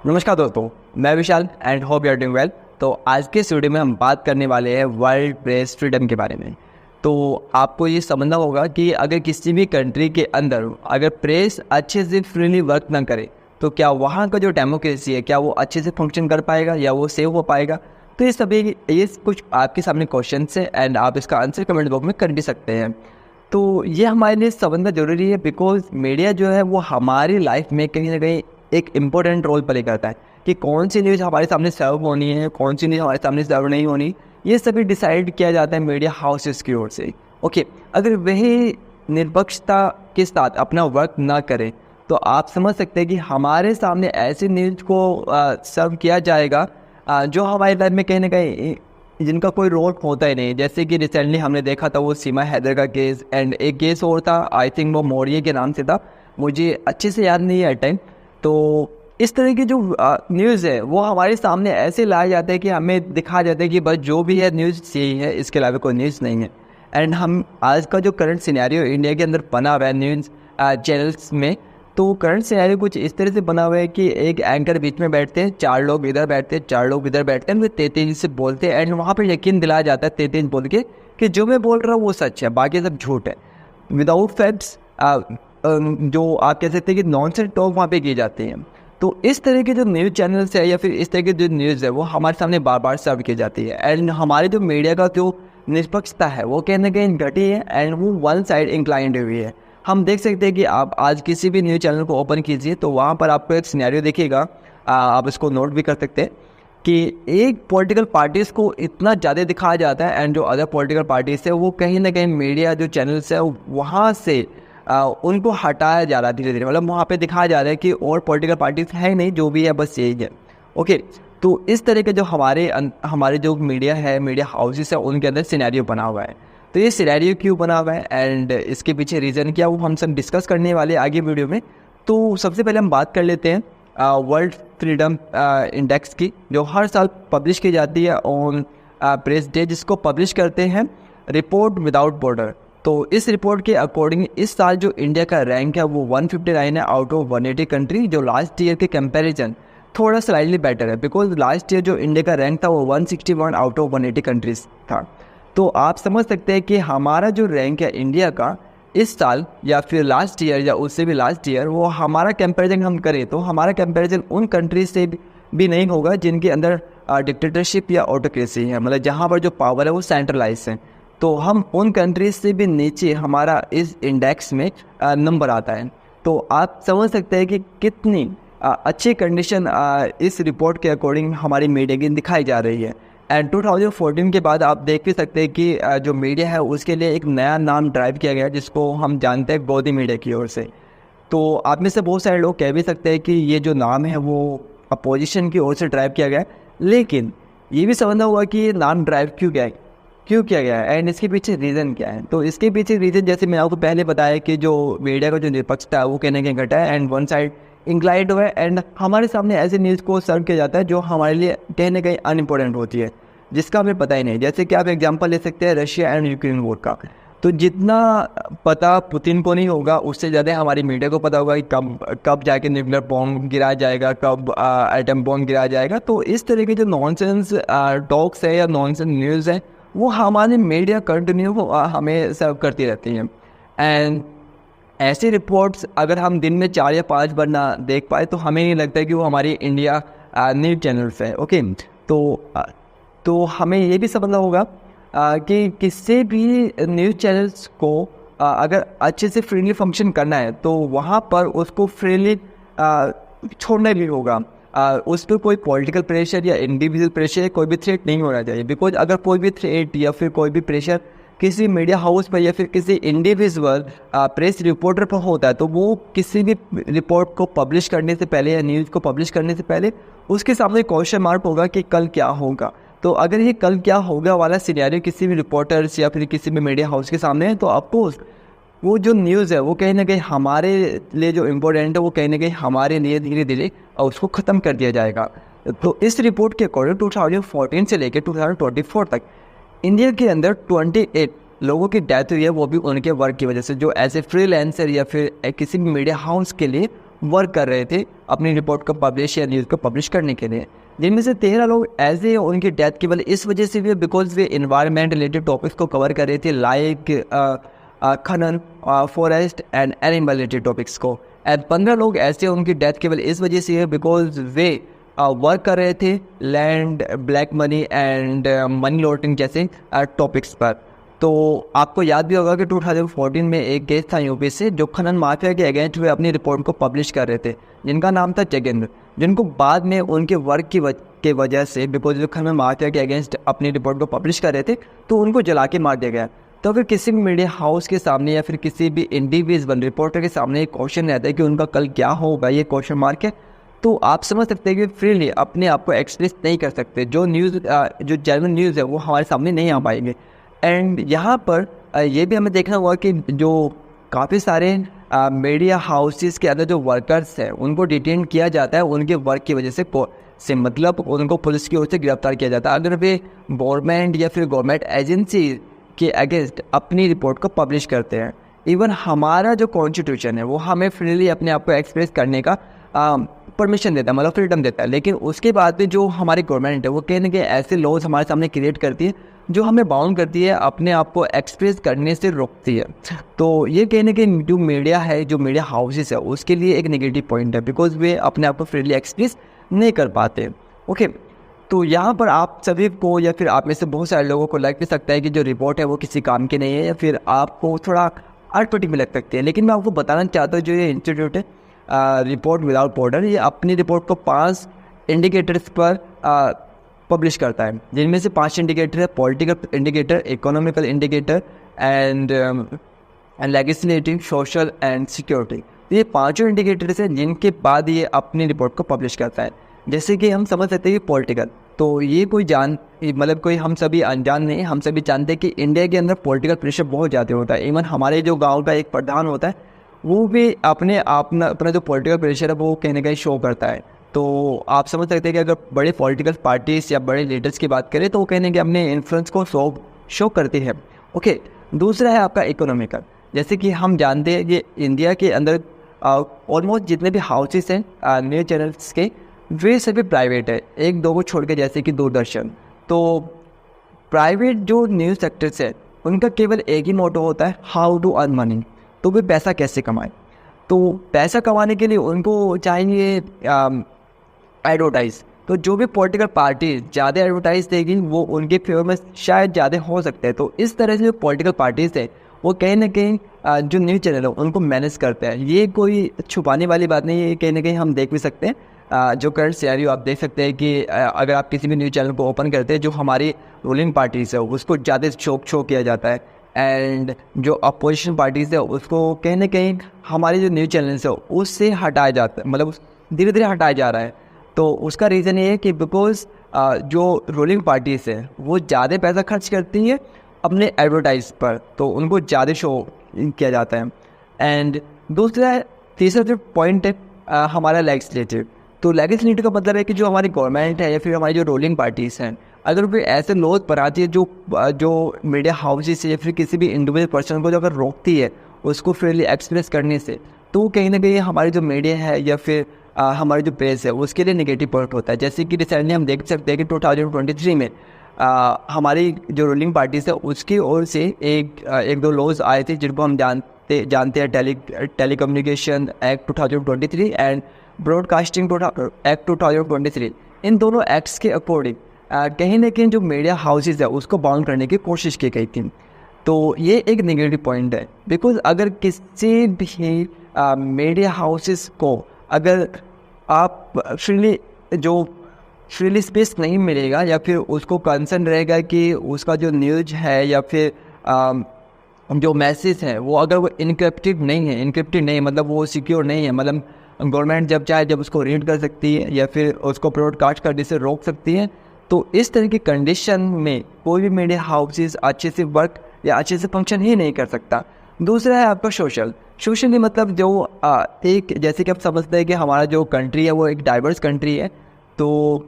नमस्कार दोस्तों, मैं Vishal and hope you are doing well. तो आज के इस वीडियो में हम बात करने वाले हैं वर्ल्ड प्रेस फ्रीडम के बारे में। तो आपको ये समझना होगा कि अगर किसी भी कंट्री के अंदर अगर प्रेस अच्छे से फ्रीली वर्क ना करे तो क्या वहाँ का जो डेमोक्रेसी है क्या वो अच्छे से फंक्शन कर पाएगा या वो सेव हो पाएगा। तो ये कुछ आपके सामने क्वेश्चन है एंड आप इसका आंसर कमेंट बॉक्स में कर भी सकते हैं। तो ये हमारे लिए समझना ज़रूरी है बिकॉज मीडिया जो है वो हमारी लाइफ में कहीं ना कहीं एक इम्पोर्टेंट रोल प्ले करता है कि कौन सी न्यूज़ हमारे सामने सर्व होनी है, कौन सी न्यूज़ हमारे सामने सर्व नहीं होनी, ये सभी डिसाइड किया जाता है मीडिया हाउसेस की ओर से। ओके, अगर वही निष्पक्षता के साथ अपना वर्क ना करें तो आप समझ सकते हैं कि हमारे सामने ऐसी न्यूज़ को सर्व किया जाएगा जो हमारी लाइफ में कहीं ना कहीं जिनका कोई रोल होता ही नहीं। जैसे कि रिसेंटली हमने देखा था वो सीमा हैदर का केस एंड एक केस और था, आई थिंक वो मौर्य के नाम से था, मुझे अच्छे से याद नहीं है एट टाइम। तो इस तरह की जो न्यूज़ है वो हमारे सामने ऐसे लाया जाता है कि हमें दिखाया जाता है कि बस जो भी है न्यूज़ यही है, इसके अलावा कोई न्यूज़ नहीं है। एंड हम आज का जो करंट सिनेरियो इंडिया के अंदर बना हुआ है न्यूज़ चैनल्स में, तो करंट सिनेरियो कुछ इस तरह से बना हुआ है कि एक एंकर बीच में बैठते हैं, चार लोग इधर बैठते हैं, चार लोग इधर बैठते हैं, वे तेज से बोलते हैं एंड वहाँ पर यकीन दिलाया जाता है तेज बोल के कि जो मैं बोल रहा हूँ वो सच है, बाकी सब झूठ है। विदाउट फैक्ट्स जो आप कह सकते हैं कि नॉनसेंस टॉक वहाँ पे किए जाते हैं। तो इस तरह के जो न्यूज़ चैनल्स है या फिर इस तरह की जो न्यूज़ है वो हमारे सामने बार बार सर्व की जाती है एंड हमारे जो मीडिया का जो निष्पक्षता है वो कहीं ना कहीं घटी है एंड वो वन साइड इंक्लाइंड हुई है। हम देख सकते हैं कि आप आज किसी भी न्यूज़ चैनल को ओपन कीजिए तो वहाँ पर आपको एक सिनेरियो दिखेगा, आप इसको नोट भी कर सकते हैं कि एक पॉलिटिकल पार्टीज़ को इतना ज़्यादा दिखाया जाता है एंड जो अदर पॉलिटिकल पार्टीज़ है वो कहीं ना कहीं मीडिया जो चैनल्स है वहाँ से उनको हटाया जा रहा है धीरे धीरे। मतलब वहाँ पे दिखाया जा रहा है कि और पॉलिटिकल पार्टीज है नहीं, जो भी है बस यही है। ओके, तो इस तरह के जो हमारे जो मीडिया है, मीडिया हाउसेस है, उनके अंदर सिनेरियो बना हुआ है। तो ये सिनेरियो क्यों बना हुआ है एंड इसके पीछे रीज़न क्या वो हम सब डिस्कस करने वाले आगे वीडियो में। तो सबसे पहले हम बात कर लेते हैं वर्ल्ड फ्रीडम इंडेक्स की, जो हर साल पब्लिश की जाती है ऑन प्रेस डे, जिसको पब्लिश करते हैं रिपोर्ट विदाउट बॉर्डर। तो इस रिपोर्ट के अकॉर्डिंग इस साल जो इंडिया का रैंक है वो 159 है आउट ऑफ 180 कंट्री, जो लास्ट ईयर के कंपैरिजन थोड़ा स्लाइटली बेटर है बिकॉज लास्ट ईयर जो इंडिया का रैंक था वो 161 आउट ऑफ 180 कंट्रीज था। तो आप समझ सकते हैं कि हमारा जो रैंक है इंडिया का इस साल या फिर लास्ट ईयर या उससे भी लास्ट ईयर, वो हमारा कंपैरिजन हम करें तो हमारा कंपैरिजन उन कंट्रीज से भी नहीं होगा जिनके अंदर डिक्टेटरशिप या ऑटोक्रेसी है, मतलब जहाँ पर जो पावर है वो सेंट्रलाइज है। तो हम उन कंट्रीज से भी नीचे हमारा इस इंडेक्स में नंबर आता है। तो आप समझ सकते हैं कि कितनी अच्छी कंडीशन इस रिपोर्ट के अकॉर्डिंग हमारी मीडिया की दिखाई जा रही है। एंड 2014 के बाद आप देख भी सकते हैं कि जो मीडिया है उसके लिए एक नया नाम ड्राइव किया गया जिसको हम जानते हैं गोदी मीडिया की ओर से। तो आप में से बहुत सारे लोग कह भी सकते हैं कि ये जो नाम है वो अपोजिशन की ओर से ड्राइव किया गया है, लेकिन ये भी समझना होगा कि ये नाम ड्राइव क्यों किया गया है एंड इसके पीछे रीज़न क्या है। तो इसके पीछे रीज़न जैसे मैंने आपको पहले बताया कि जो मीडिया का जो निष्पक्षता है वो कहने के घटा है एंड वन साइड इंक्लाइंड हुआ है एंड हमारे सामने ऐसी न्यूज़ को सर्व किया जाता है जो हमारे लिए कहने कहीं अनइम्पोर्टेंट होती है, जिसका हमें पता ही नहीं। जैसे कि आप एग्जांपल ले सकते हैं रशिया एंड यूक्रेन वॉर का। तो जितना पता पुतिन को नहीं होगा उससे ज़्यादा हमारी मीडिया को पता होगा कि कब जाके न्यूक्लियर बॉम्ब गिराया जाएगा, कब एटम बॉम्ब गिराया जाएगा। तो इस तरह के जो नॉनसेंस टॉक्स है या नॉनसेंस न्यूज़ है वो हमारी मीडिया कंटिन्यू हमें सर्व करती रहती हैं। एंड ऐसी रिपोर्ट्स अगर हम दिन में 4 या 5 बार ना देख पाए तो हमें नहीं लगता कि वो हमारी इंडिया न्यूज़ चैनल्स है। ओके, तो हमें ये भी समझना होगा कि किसी भी न्यूज़ चैनल्स को अगर अच्छे से फ्रीली फंक्शन करना है तो वहाँ पर उसको फ्रीली छोड़ना भी होगा। उस पर कोई पॉलिटिकल प्रेशर या इंडिविजुअल प्रेशर कोई भी थ्रेट नहीं होना चाहिए बिकॉज अगर कोई भी थ्रेट या फिर कोई भी प्रेशर किसी मीडिया हाउस पर या फिर किसी इंडिविजुअल प्रेस रिपोर्टर पर होता है तो वो किसी भी रिपोर्ट को पब्लिश करने से पहले या न्यूज़ को पब्लिश करने से पहले उसके सामने क्वेश्चन मार्क होगा कि कल क्या होगा। तो अगर ये कल क्या होगा वाला सिनेरियो किसी भी रिपोर्टर्स या फिर किसी भी मीडिया हाउस के सामने है तो ऑफकोर्स वो जो न्यूज़ है वो कहीं ना कहीं हमारे लिए जो इम्पोर्टेंट है वो कहीं ना कहीं हमारे लिए धीरे धीरे उसको ख़त्म कर दिया जाएगा। तो इस रिपोर्ट के अकॉर्डिंग 2014 से लेकर 2024 तक इंडिया के अंदर 28 लोगों की डेथ हुई है, वो भी उनके वर्क की वजह से, जो एज ए फ्रीलांसर या फिर किसी भी मीडिया हाउस के लिए वर्क कर रहे थे अपनी रिपोर्ट को पब्लिश या न्यूज़ को पब्लिश करने के लिए, जिनमें से 13 लोग ऐसे उनकी डेथ केवल इस वजह से हुई because way environment related topics को कवर कर रहे थे, लाइक खनन, forest and animal related topics को। एंड 15 लोग ऐसे उनकी डेथ केवल इस वजह से है बिकॉज वे वर्क कर रहे थे land, black money and money laundering जैसे टॉपिक्स पर। तो आपको याद भी होगा कि 2014 में एक केस था यूपी से, जो खनन माफिया के अगेंस्ट वे अपनी रिपोर्ट को पब्लिश कर रहे थे, जिनका नाम था जगेंद्र, जिनको बाद में उनके वर्क की वजह से, बिकॉज वो खनन माफिया के अगेंस्ट अपनी रिपोर्ट को पब्लिश कर रहे थे, तो उनको जला के मार दिया गया। तो अगर किसी भी मीडिया हाउस के सामने या फिर किसी भी इंडिविजुअल रिपोर्टर के सामने एक क्वेश्चन रहता है कि उनका कल क्या होगा, ये क्वेश्चन मार्क है, तो आप समझ सकते हैं कि फ्रीली अपने आप को एक्सप्रेस नहीं कर सकते। जो न्यूज़ जो जेन्युइन न्यूज़ है वो हमारे सामने नहीं आ पाएंगे। एंड यहाँ पर ये भी हमें देखना होगा कि जो काफ़ी सारे मीडिया हाउसेस के अंदर जो वर्कर्स हैं उनको डिटेन किया जाता है उनके वर्क की वजह से मतलब उनको पुलिस की ओर से गिरफ्तार किया जाता है अगर वे गवर्नमेंट या फिर गवर्नमेंट एजेंसी के अगेंस्ट अपनी रिपोर्ट को पब्लिश करते हैं। इवन हमारा जो कॉन्स्टिट्यूशन है वो हमें फ्रीली अपने आप को एक्सप्रेस करने का परमिशन देता है, मतलब फ्रीडम देता है। लेकिन उसके बाद भी जो हमारी गवर्नमेंट है वो कहीं ना कहीं ऐसे लॉज हमारे सामने क्रिएट करती है जो हमें बाउंड करती है, अपने आप को एक्सप्रेस करने से रोकती है। तो ये कहीं ना कहीं जो मीडिया है, जो मीडिया हाउसेस है, उसके लिए एक नेगेटिव पॉइंट है बिकॉज वे अपने आप को फ्रीली एक्सप्रेस नहीं कर पाते। ओके, तो यहाँ पर आप सभी को या फिर आप में से बहुत सारे लोगों को लग भी सकता है कि जो रिपोर्ट है वो किसी काम की नहीं है या फिर आपको थोड़ा अटपटी में लग सकती है। लेकिन मैं आपको बताना चाहता हूँ जो ये इंस्टीट्यूट है रिपोर्ट विदाउट बॉर्डर, ये अपनी रिपोर्ट को 5 इंडिकेटर्स पर पब्लिश करता है, जिनमें से 5 इंडिकेटर है political indicator, economical indicator and legislative, social and security. तो ये 5 इंडिकेटर्स हैं जिनके बाद ये अपनी रिपोर्ट को पब्लिश करता है। जैसे कि हम समझ सकते हैं कि पॉलिटिकल, तो ये मतलब कोई हम सभी अनजान नहीं, हम सभी जानते हैं कि इंडिया के अंदर पॉलिटिकल प्रेशर बहुत ज़्यादा होता है। इवन हमारे जो गांव का एक प्रधान होता है वो भी अपना जो पॉलिटिकल प्रेशर है वो कहीं ना कहीं शो करता है। तो आप समझ सकते हैं कि अगर बड़े पॉलिटिकल पार्टीज या बड़े लीडर्स की बात करें तो वो कहीं ना कहीं अपने इन्फ्लुएंस को शो करती है। ओके, दूसरा है आपका इकोनॉमिकल। जैसे कि हम जानते हैं कि इंडिया के अंदर ऑलमोस्ट जितने भी हाउसेस हैं न्यूज़ चैनल्स के, वे सभी प्राइवेट है, 1-2 को छोड़ के, जैसे कि दूरदर्शन। तो प्राइवेट जो न्यूज़ सेक्टर्स है उनका केवल एक ही मोटो होता है, हाउ टू अर्न मनी, तो वे पैसा कैसे कमाएं। तो पैसा कमाने के लिए उनको चाहिए एडवर्टाइज। तो जो भी पॉलिटिकल पार्टी ज़्यादा एडवर्टाइज देगी वो उनके फेवर में शायद ज़्यादा हो सकते हैं। तो इस तरह से जो पॉलिटिकल पार्टीज है वो कहीं ना कहीं जो न्यूज़ चैनल है उनको मैनेज करते हैं। ये कोई छुपाने वाली बात नहीं है, ये कहीं ना कहीं हम देख भी सकते हैं। जो करंट सिनेरियो आप देख सकते हैं कि अगर आप किसी भी न्यूज़ चैनल को ओपन करते हैं, जो हमारी रूलिंग पार्टीज़ है उसको ज़्यादा शो किया जाता है, एंड जो अपोजिशन पार्टीज़ है उसको कहीं ना कहीं हमारे जो न्यूज़ चैनल्स है उससे हटाया जाता है, मतलब धीरे धीरे हटाया जा रहा है। तो उसका रीज़न ये है कि बिकॉज जो रूलिंग पार्टीज़ है वो ज़्यादा पैसा खर्च करती है अपने एडवर्टाइज पर, तो उनको ज़्यादा शो किया जाता है। एंड तीसरा जो पॉइंट है हमारा लेजिस्लेटिव। तो लेजिस्लेटिव का मतलब है कि जो हमारी गवर्नमेंट है या फिर हमारी जो रूलिंग पार्टीज़ हैं, अगर वे ऐसे लॉज बनाती है जो मीडिया हाउसेस या फिर किसी भी इंडिविजुअल पर्सन को जो अगर रोकती है उसको फ्रीली एक्सप्रेस करने से, तो कहीं ना कहीं हमारी जो मीडिया है या फिर हमारी जो प्रेस है उसके लिए नेगेटिव पॉइंट होता है। जैसे कि रिसेंटली हम देख सकते हैं कि 2023 में हमारी जो रूलिंग पार्टीज है उसकी ओर से एक दो लॉज आए थे जिनको हम जानते हैं telecommunication act 2023 and broadcasting act 2023। इन दोनों एक्ट्स के अकॉर्डिंग कहीं ना कहीं जो मीडिया हाउसेज है उसको बाउंड करने की कोशिश की गई थी। तो ये एक नेगेटिव पॉइंट है, बिकॉज अगर किसी भी मीडिया हाउसेस को अगर आप फ्रीली स्पेस नहीं मिलेगा या फिर उसको कंसर्न रहेगा कि उसका जो न्यूज़ है या फिर जो मैसेज है वो अगर वो इनक्रिप्टेड नहीं मतलब वो सिक्योर नहीं है, मतलब गवर्नमेंट जब चाहे जब उसको रीड कर सकती है या फिर उसको ब्रॉडकास्ट करने से रोक सकती है, तो इस तरह की कंडीशन में कोई भी मीडिया हाउसेस अच्छे से वर्क या अच्छे से फंक्शन ही नहीं कर सकता। दूसरा है आपका सोशल मतलब जो एक जैसे कि आप समझते हैं कि हमारा जो कंट्री है वो एक डाइवर्स कंट्री है, तो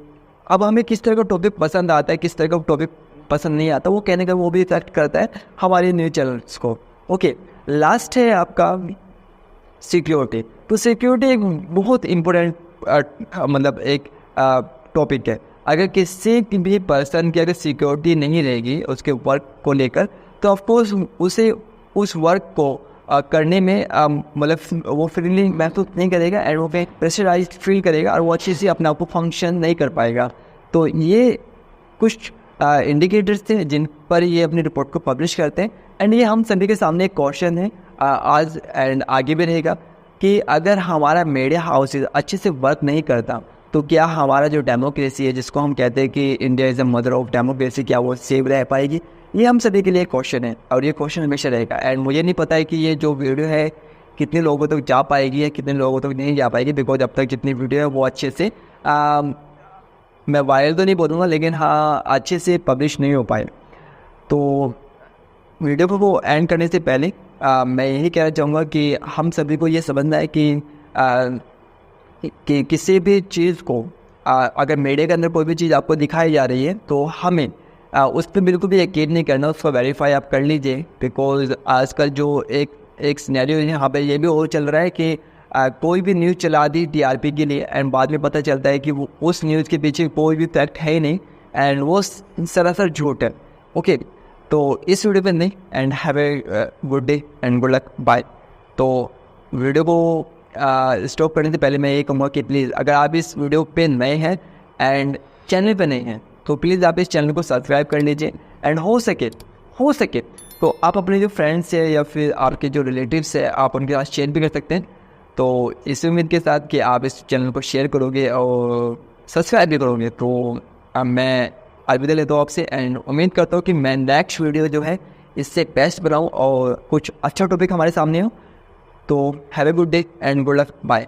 अब हमें किस तरह का टॉपिक पसंद आता है, किस तरह का टॉपिक पसंद नहीं आता, वो कहने का वो भी इफेक्ट करता है हमारे न्यूज़ चैनल्स को। ओके, लास्ट है आपका सिक्योरिटी। तो सिक्योरिटी एक बहुत इम्पोर्टेंट मतलब एक टॉपिक है। अगर किसी भी पर्सन की अगर सिक्योरिटी नहीं रहेगी उसके वर्क को लेकर, तो ऑफकोर्स उसे उस वर्क को करने में मतलब वो फ्रीली महसूस नहीं करेगा एंड वो प्रेशराइज फील करेगा और वो अच्छे से अपने आप को फंक्शन नहीं कर पाएगा। तो ये कुछ इंडिकेटर्स थे जिन पर ये अपनी रिपोर्ट को पब्लिश करते हैं एंड ये हम सभी के सामने एक क्वेश्चन है आज एंड आगे भी रहेगा कि अगर हमारा मीडिया हाउस अच्छे से वर्क नहीं करता तो क्या हमारा जो डेमोक्रेसी है, जिसको हम कहते हैं कि India is the mother of democracy, क्या वो सेव रह पाएगी? ये हम सभी के लिए क्वेश्चन है और ये क्वेश्चन हमेशा रहेगा। एंड मुझे नहीं पता है कि ये जो वीडियो है कितने लोगों तक जा पाएगी या कितने लोगों तक नहीं जा पाएगी, बिकॉज अब तक जितनी वीडियो है वो अच्छे से मैं वायरल तो नहीं बोलूँगा, लेकिन हाँ अच्छे से पब्लिश नहीं हो पाए। तो वीडियो को वो एंड करने से पहले मैं यही कहना चाहूँगा कि हम सभी को ये समझना है कि किसी भी चीज़ को अगर मीडिया के अंदर कोई भी चीज़ आपको दिखाई जा रही है तो हमें उस पर बिल्कुल भी यकीन नहीं करना, उसको वेरीफाई आप कर लीजिए। बिकॉज आजकल जो एक सिनेरियो है यहाँ पे ये भी और चल रहा है कि कोई भी न्यूज़ चला दी टीआरपी के लिए एंड बाद में पता चलता है कि वो उस न्यूज़ के पीछे कोई भी फैक्ट है ही नहीं एंड वो सरासर झूठ है। ओके, तो इस वीडियो पे नहीं and have a good day and good luck, bye. तो वीडियो को स्टॉप करने से पहले मैं ये कहूँगा कि प्लीज़ अगर आप इस वीडियो पे नए हैं एंड चैनल पे नए हैं तो प्लीज़ आप इस चैनल को सब्सक्राइब कर लीजिए एंड हो सके तो आप अपने जो फ्रेंड्स है या फिर आपके जो रिलेटिव्स है आप उनके साथ शेयर भी कर सकते हैं। तो इस उम्मीद के साथ कि आप इस चैनल को शेयर करोगे और सब्सक्राइब भी करोगे, तो मैं अलविदा लेता हूँ आपसे एंड उम्मीद करता हूँ कि मैं नेक्स्ट वीडियो जो है इससे बेस्ट बनाऊँ और कुछ अच्छा टॉपिक हमारे सामने हो। तो have a good day and good luck, bye.